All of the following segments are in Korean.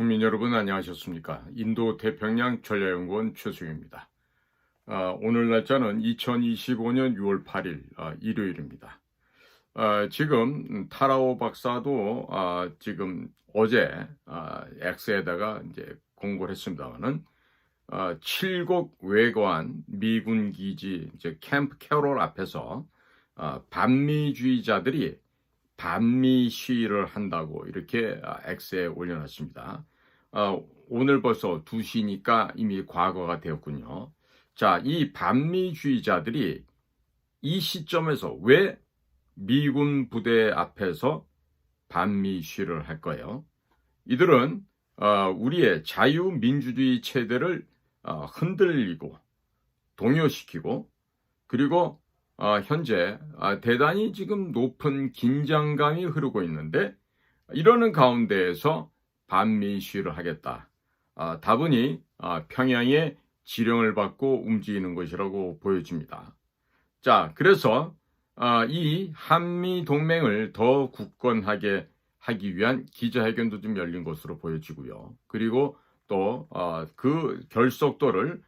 국민 여러분 안녕하셨습니까? 인도 태평양 전략연구원 최수영입니다. 오늘 날짜는 2025년 6월 8일 일요일입니다. 지금 타라오 박사도 지금 어제 X에다가 이제 공고를 했습니다만은 7곡 외관 미군 기지 이제 캠프 캐롤 앞에서 반미주의자들이 반미 시위를 한다고 이렇게 X에 올려놨습니다. 오늘 벌써 2시니까 이미 과거가 되었군요. 자, 이 반미주의자들이 이 시점에서 왜 미군 부대 앞에서 반미 시위를 할 거예요? 이들은 우리의 자유민주주의 체제를 흔들리고 동요시키고 그리고 현재 대단히 지금 높은 긴장감이 흐르고 있는데 이러는 가운데에서 반미 시위를 하겠다. 다분히 평양의 지령을 받고 움직이는 것이라고 보여집니다. 자, 그래서 이 한미 동맹을 더 굳건하게 하기 위한 기자회견도 좀 열린 것으로 보여지고요. 그리고 또 그 결속도를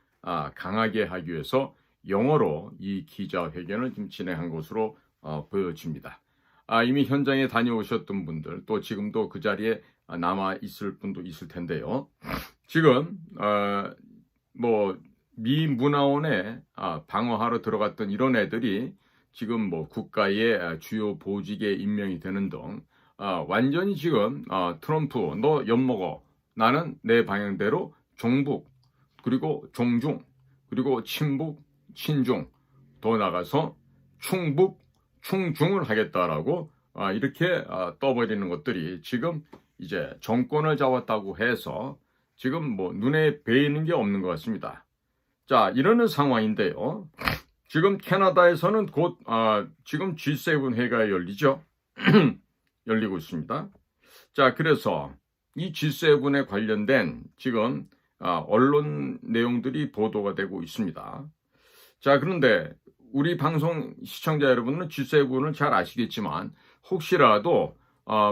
강하게 하기 위해서 영어로 이 기자회견을 좀 진행한 것으로 보여집니다. 이미 현장에 다녀오셨던 분들 또 지금도 그 자리에 남아 있을 분도 있을 텐데요. 지금 미 문화원에 방어하러 들어갔던 이런 애들이 지금 국가의 주요 보직에 임명이 되는 등 완전히 지금 트럼프 너 엿먹어 나는 내 방향대로 종북 그리고 종중 그리고 친북 친중 더 나가서 충북 충중을 하겠다라고 이렇게 떠버리는 것들이 지금 이제 정권을 잡았다고 해서 지금 눈에 뵈이는 게 없는 것 같습니다. 자, 이러는 상황인데요. 지금 캐나다에서는 곧 지금 G7 회의가 열리죠. 열리고 있습니다. 자, 그래서 이 G7에 관련된 지금 언론 내용들이 보도가 되고 있습니다. 자, 그런데 우리 방송 시청자 여러분은 G7을 잘 아시겠지만 혹시라도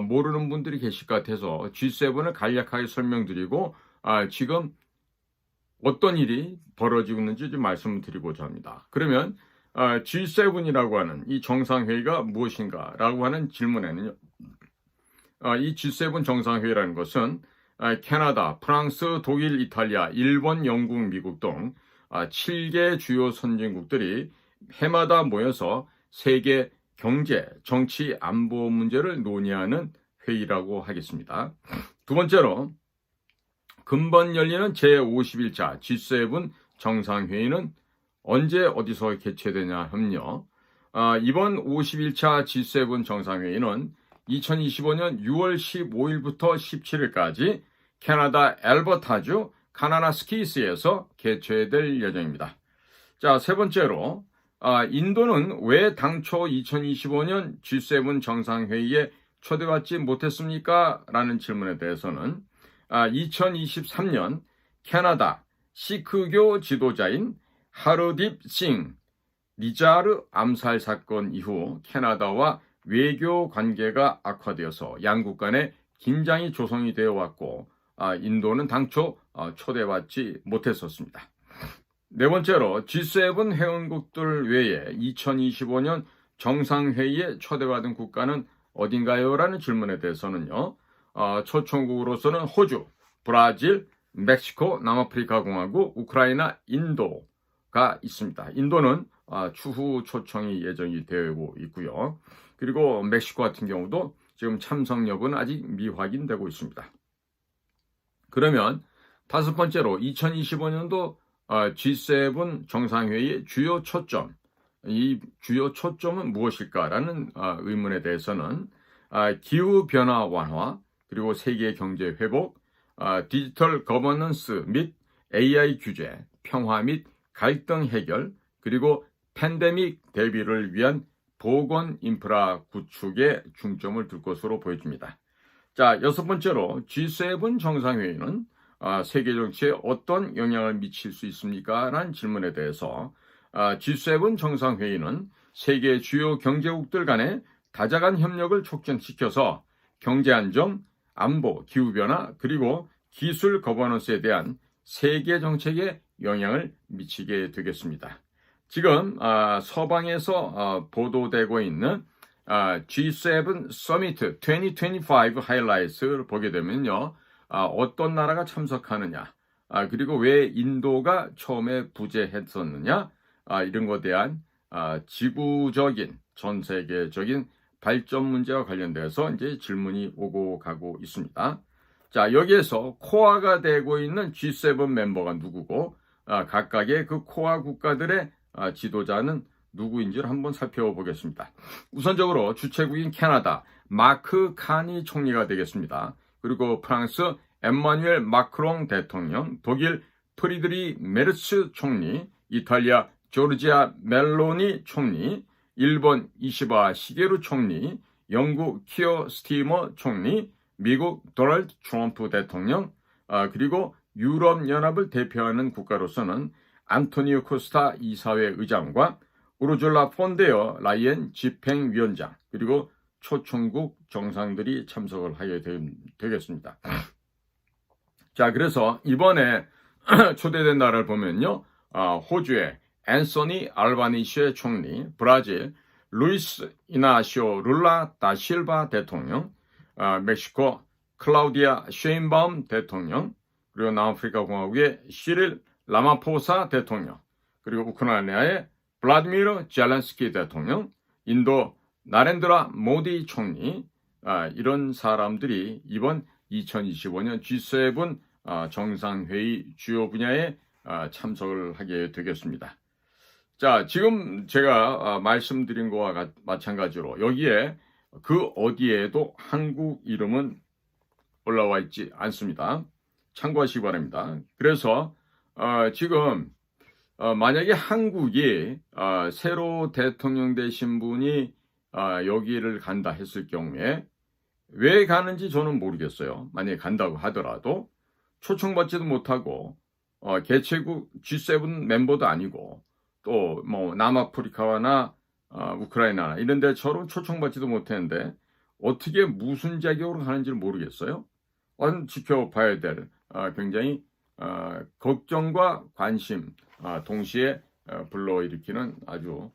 모르는 분들이 계실 것 같아서 G7을 간략하게 설명드리고 지금 어떤 일이 벌어지고 있는지 좀 말씀을 드리고자 합니다. 그러면 G7이라고 하는 이 정상회의가 무엇인가 라고 하는 질문에는요. 이 G7 정상회의라는 것은 캐나다, 프랑스, 독일, 이탈리아, 일본, 영국, 미국 등 7개 주요 선진국들이 해마다 모여서 세계 경제, 정치, 안보 문제를 논의하는 회의라고 하겠습니다. 두 번째로 금번 열리는 제51차 G7 정상회의는 언제 어디서 개최되냐 하면요. 이번 51차 G7 정상회의는 2025년 6월 15일부터 17일까지 캐나다 엘버타주 카나나스키스에서 개최될 예정입니다. 자, 세 번째로 인도는 왜 당초 2025년 G7 정상회의에 초대받지 못했습니까? 라는 질문에 대해서는 2023년 캐나다 시크교 지도자인 하르딥 싱 니자르 암살 사건 이후 캐나다와 외교 관계가 악화되어서 양국 간의 긴장이 조성이 되어 왔고 인도는 당초 초대받지 못했었습니다. 네 번째로 G7 회원국들 외에 2025년 정상회의에 초대받은 국가는 어딘가요? 라는 질문에 대해서는요. 초청국으로서는 호주, 브라질, 멕시코, 남아프리카 공화국, 우크라이나, 인도가 있습니다. 인도는 추후 초청이 예정이 되고 있고요. 그리고 멕시코 같은 경우도 지금 참석 여부는 아직 미확인되고 있습니다. 그러면 다섯 번째로 2025년도 G7 정상회의의 주요 초점, 이 주요 초점은 무엇일까라는 의문에 대해서는 기후변화 완화, 그리고 세계 경제 회복, 디지털 거버넌스 및 AI 규제, 평화 및 갈등 해결, 그리고 팬데믹 대비를 위한 보건 인프라 구축에 중점을 둘 것으로 보여집니다. 자, 여섯 번째로 G7 정상회의는 세계 정치에 어떤 영향을 미칠 수 있습니까? 라는 질문에 대해서 G7 정상회의는 세계 주요 경제국들 간의 다자간 협력을 촉진시켜서 경제 안정, 안보, 기후변화, 그리고 기술 거버넌스에 대한 세계 정책에 영향을 미치게 되겠습니다. 지금 서방에서 보도되고 있는 G7 서미트 2025 하이라이트를 보게 되면요. 어떤 나라가 참석하느냐, 그리고 왜 인도가 처음에 부재했었느냐, 이런 것에 대한 지구적인 전 세계적인 발전 문제와 관련돼서 이제 질문이 오고 가고 있습니다. 자, 여기에서 코어가 되고 있는 G7 멤버가 누구고 각각의 그 코어 국가들의 지도자는 누구인지를 한번 살펴보겠습니다. 우선적으로 주최국인 캐나다 마크 카니 총리가 되겠습니다. 그리고 프랑스 엠마뉴엘 마크롱 대통령, 독일 프리드리 메르츠 총리, 이탈리아 조르지아 멜로니 총리, 일본 이시바 시게루 총리, 영국 키어 스티머 총리, 미국 도널드 트럼프 대통령, 그리고 유럽연합을 대표하는 국가로서는 안토니오 코스타 이사회 의장과 우르줄라 폰데어 라이엔 집행위원장, 그리고 초청국 정상들이 참석을 하게 되겠습니다. 자, 그래서 이번에 초대된 나라를 보면요. 호주의 앤소니 알바니시의 총리, 브라질 루이스 이나시오 룰라 다 실바 대통령, 멕시코 클라우디아 쉐인바움 대통령, 그리고 남아프리카 공화국의 시릴 라마포사 대통령, 그리고 우크라이나의 블라디미르 젤렌스키 대통령, 인도 나렌드라 모디 총리, 이런 사람들이 이번 2025년 G7 정상회의 주요 분야에 참석을 하게 되겠습니다. 자, 지금 제가 말씀드린 것과 마찬가지로 여기에 그 어디에도 한국 이름은 올라와 있지 않습니다. 참고하시기 바랍니다. 그래서 지금 만약에 한국이 새로 대통령 되신 분이 여기를 간다 했을 경우에 왜 가는지 저는 모르겠어요. 만약에 간다고 하더라도 초청받지도 못하고 개최국 G7 멤버도 아니고 또 뭐 남아프리카나 우크라이나 이런 데처럼 초청받지도 못했는데 어떻게 무슨 자격으로 가는지를 모르겠어요. 지켜봐야 될 굉장히 걱정과 관심 동시에 불러일으키는 아주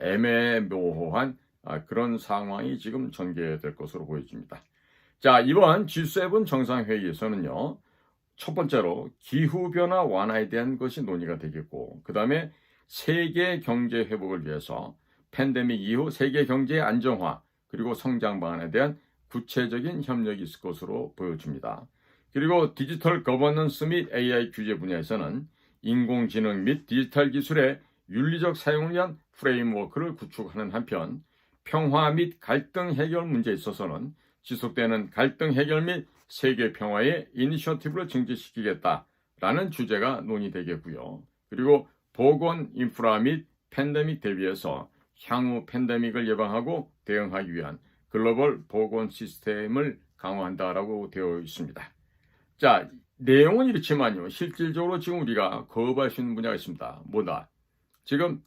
애매모호한 그런 상황이 지금 전개될 것으로 보여집니다. 자, 이번 G7 정상회의에서는요. 첫 번째로 기후변화 완화에 대한 것이 논의가 되겠고, 그 다음에 세계 경제 회복을 위해서 팬데믹 이후 세계 경제의 안정화 그리고 성장 방안에 대한 구체적인 협력이 있을 것으로 보여집니다. 그리고 디지털 거버넌스 및 AI 규제 분야에서는 인공지능 및 디지털 기술의 윤리적 사용을 위한 프레임워크를 구축하는 한편 평화 및 갈등 해결 문제에 있어서는 지속되는 갈등 해결 및 세계 평화의 이니셔티브를 증진시키겠다라는 주제가 논의되겠고요. 그리고 보건 인프라 및 팬데믹 대비해서 향후 팬데믹을 예방하고 대응하기 위한 글로벌 보건 시스템을 강화한다라고 되어 있습니다. 자, 내용은 이렇지만요. 실질적으로 지금 우리가 거부할 수 있는 분야가 있습니다. 뭐다? 지금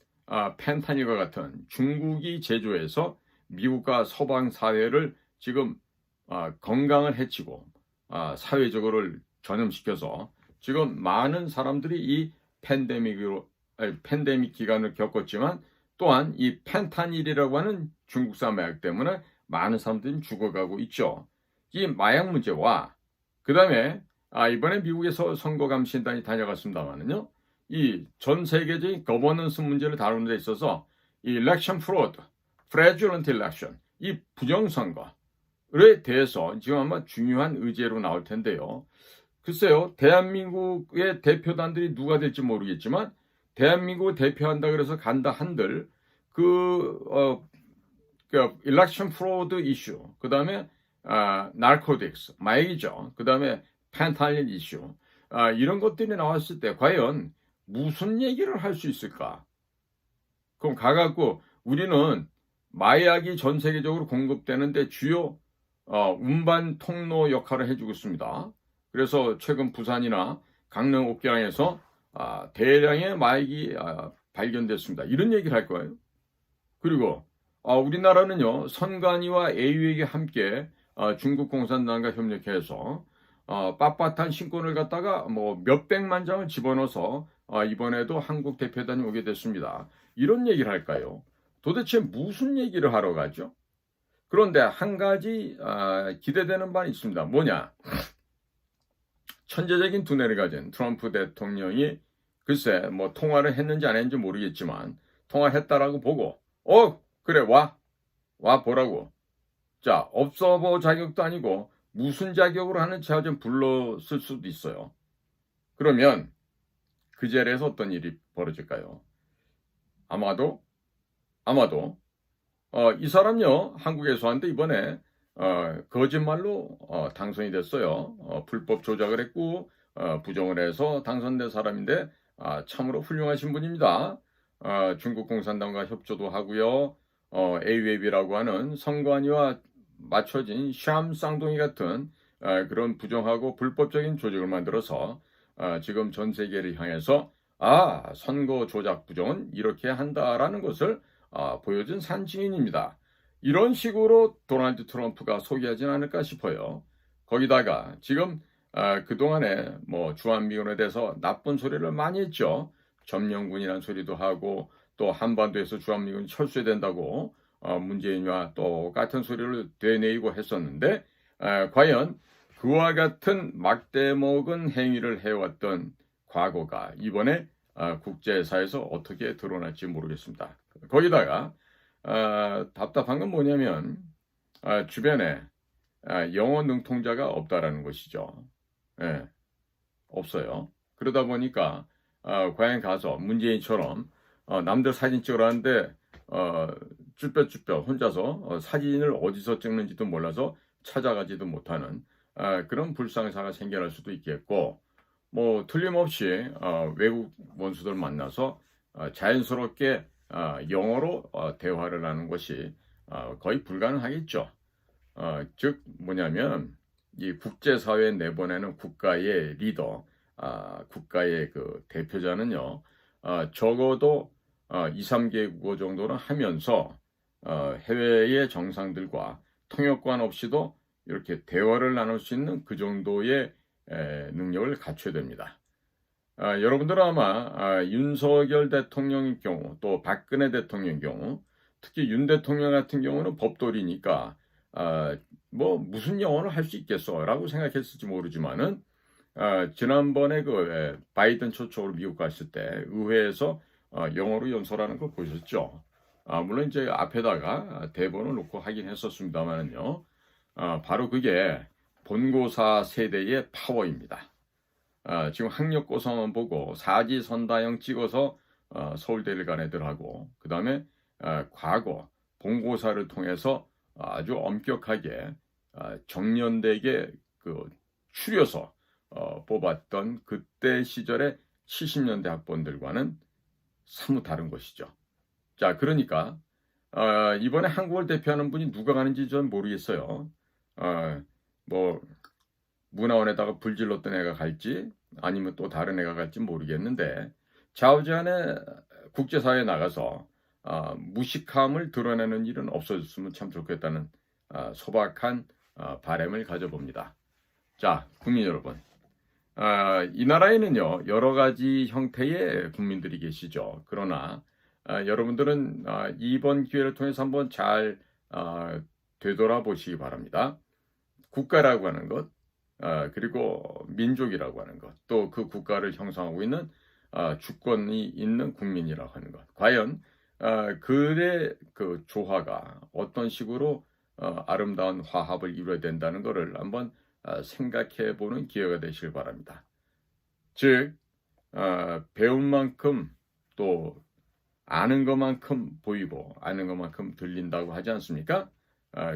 펜타닐과 같은 중국이 제조해서 미국과 서방 사회를 지금 건강을 해치고 사회적으로 전염시켜서 지금 많은 사람들이 이 팬데믹 기간을 겪었지만 또한 이 펜타닐이라고 하는 중국산 마약 때문에 많은 사람들이 죽어가고 있죠. 이 마약 문제와 그 다음에 이번에 미국에서 선거감시단이 다녀갔습니다만은요. 이 전 세계적인 거버넌스 문제를 다루는 데 있어서 이 election fraud, fraudulent election, 이 부정선거에 대해서 지금 아마 중요한 의제로 나올 텐데요. 글쎄요, 대한민국의 대표단들이 누가 될지 모르겠지만 대한민국을 대표한다 그래서 간다 한들 election fraud 이슈, 그 다음에 narcotics, 마약이죠. 그 다음에 펜타닐 이슈, 이런 것들이 나왔을 때 과연 무슨 얘기를 할 수 있을까? 그럼 가갖고 우리는 마약이 전 세계적으로 공급되는데 주요 운반 통로 역할을 해주고 있습니다. 그래서 최근 부산이나 강릉 옥계양에서 대량의 마약이 발견됐습니다. 이런 얘기를 할 거예요. 그리고 우리나라는요 선관위와 AU에게 함께 중국 공산당과 협력해서 빳빳한 신권을 갖다가 뭐 몇백만 장을 집어넣어서 이번에도 한국 대표단이 오게 됐습니다. 이런 얘기를 할까요? 도대체 무슨 얘기를 하러 가죠? 그런데 한 가지 기대되는 바는 있습니다. 뭐냐? 천재적인 두뇌를 가진 트럼프 대통령이 글쎄 뭐 통화를 했는지 안 했는지 모르겠지만 통화했다라고 보고 그래 와 보라고. 자, 업서버 자격도 아니고 무슨 자격으로 하는 제가 좀 불렀을 수도 있어요. 그러면 그 자리에서 어떤 일이 벌어질까요? 아마도 이 사람요 한국에서 왔는데 이번에 거짓말로 당선이 됐어요. 불법 조작을 했고 부정을 해서 당선된 사람인데 참으로 훌륭하신 분입니다. 중국 공산당과 협조도 하고요. AWAB이라고 하는 선관위와 맞춰진 샴 쌍둥이 같은 그런 부정하고 불법적인 조직을 만들어서 지금 전 세계를 향해서 선거 조작 부정은 이렇게 한다라는 것을 보여준 산 증인입니다. 이런 식으로 도널드 트럼프가 소개하진 않을까 싶어요. 거기다가 지금 그동안에 뭐 주한미군에 대해서 나쁜 소리를 많이 했죠. 점령군이라는 소리도 하고 또 한반도에서 주한미군이 철수해야 된다고 문재인과 똑같은 소리를 되뇌이고 했었는데 과연 그와 같은 막대먹은 행위를 해왔던 과거가 이번에 국제사에서 어떻게 드러날지 모르겠습니다. 거기다가 답답한 건 뭐냐면 주변에 영어 능통자가 없다라는 것이죠. 예, 없어요. 그러다 보니까 과연 가서 문재인처럼 남들 사진 찍으라는데 쭈뼛쭈뼛 혼자서 사진을 어디서 찍는지도 몰라서 찾아가지도 못하는 그런 불상사가 생겨날 수도 있겠고 뭐 틀림없이 외국 원수들 만나서 자연스럽게 영어로 대화를 하는 것이 거의 불가능하겠죠. 즉 뭐냐면 이 국제사회에 내보내는 국가의 리더, 국가의 그 대표자는요, 적어도 2, 3개국어 정도는 하면서 해외의 정상들과 통역관 없이도 이렇게 대화를 나눌 수 있는 그 정도의 능력을 갖춰야 됩니다. 여러분들은 아마 윤석열 대통령의 경우 또 박근혜 대통령의 경우 특히 윤 대통령 같은 경우는 법돌이니까 뭐 무슨 영어를 할 수 있겠어 라고 생각했을지 모르지만은 지난번에 그 바이든 초청으로 미국 갔을 때 의회에서 영어로 연설하는 거 보셨죠? 물론 이제 앞에다가 대본을 놓고 하긴 했었습니다만은요. 바로 그게 본고사 세대의 파워입니다. 지금 학력고사만 보고 사지선다형 찍어서 서울대를 간 애들하고 그 다음에 과거 본고사를 통해서 아주 엄격하게 정년대에 추려서 뽑았던 그때 시절의 70년대 학번들과는 사뭇 다른 것이죠. 자, 그러니까 이번에 한국을 대표하는 분이 누가 가는지 전 모르겠어요. 뭐 문화원에다가 불질렀던 애가 갈지 아니면 또 다른 애가 갈지 모르겠는데 좌우지간에 국제사회에 나가서 무식함을 드러내는 일은 없어졌으면 참 좋겠다는 소박한 바람을 가져봅니다. 자, 국민 여러분, 이 나라에는요 여러 가지 형태의 국민들이 계시죠. 그러나 여러분들은 이번 기회를 통해서 한번 잘 되돌아보시기 바랍니다. 국가라고 하는 것, 그리고 민족이라고 하는 것, 또 그 국가를 형성하고 있는 주권이 있는 국민이라고 하는 것, 과연 그의 그 조화가 어떤 식으로 아름다운 화합을 이루어야 된다는 것을 한번 생각해 보는 기회가 되시길 바랍니다. 즉 배운 만큼 또 아는 것만큼 보이고 아는 것만큼 들린다고 하지 않습니까?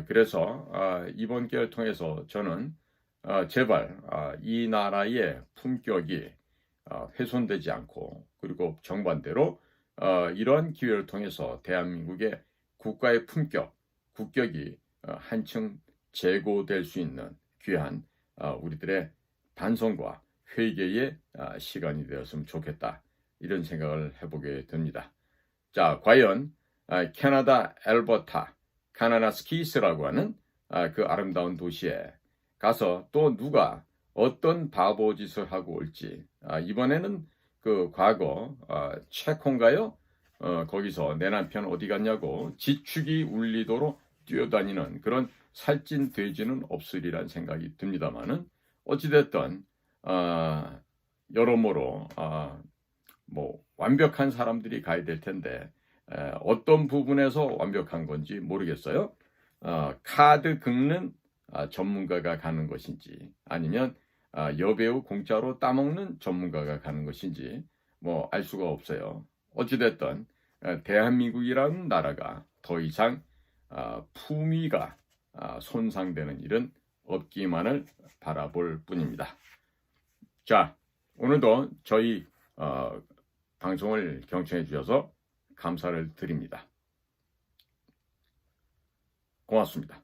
그래서 이번 기회를 통해서 저는 제발 이 나라의 품격이 훼손되지 않고 그리고 정반대로 이러한 기회를 통해서 대한민국의 국가의 품격, 국격이 한층 제고될 수 있는 귀한 우리들의 반성과 회개의 시간이 되었으면 좋겠다. 이런 생각을 해보게 됩니다. 자, 과연 캐나다 엘버타, 카나다스키스라고 하는 그 아름다운 도시에 가서 또 누가 어떤 바보 짓을 하고 올지. 이번에는 그 과거 체코인가요? 거기서 내 남편 어디 갔냐고 지축이 울리도록 뛰어다니는 그런 살찐 돼지는 없으리란 생각이 듭니다만은 어찌됐든 여러모로 뭐 완벽한 사람들이 가야 될 텐데 어떤 부분에서 완벽한 건지 모르겠어요. 카드 긁는 전문가가 가는 것인지 아니면 여배우 공짜로 따먹는 전문가가 가는 것인지 뭐 알 수가 없어요. 어찌됐든 대한민국이라는 나라가 더 이상 품위가 손상되는 일은 없기만을 바라볼 뿐입니다. 자, 오늘도 저희 방송을 경청해 주셔서 감사를 드립니다. 고맙습니다.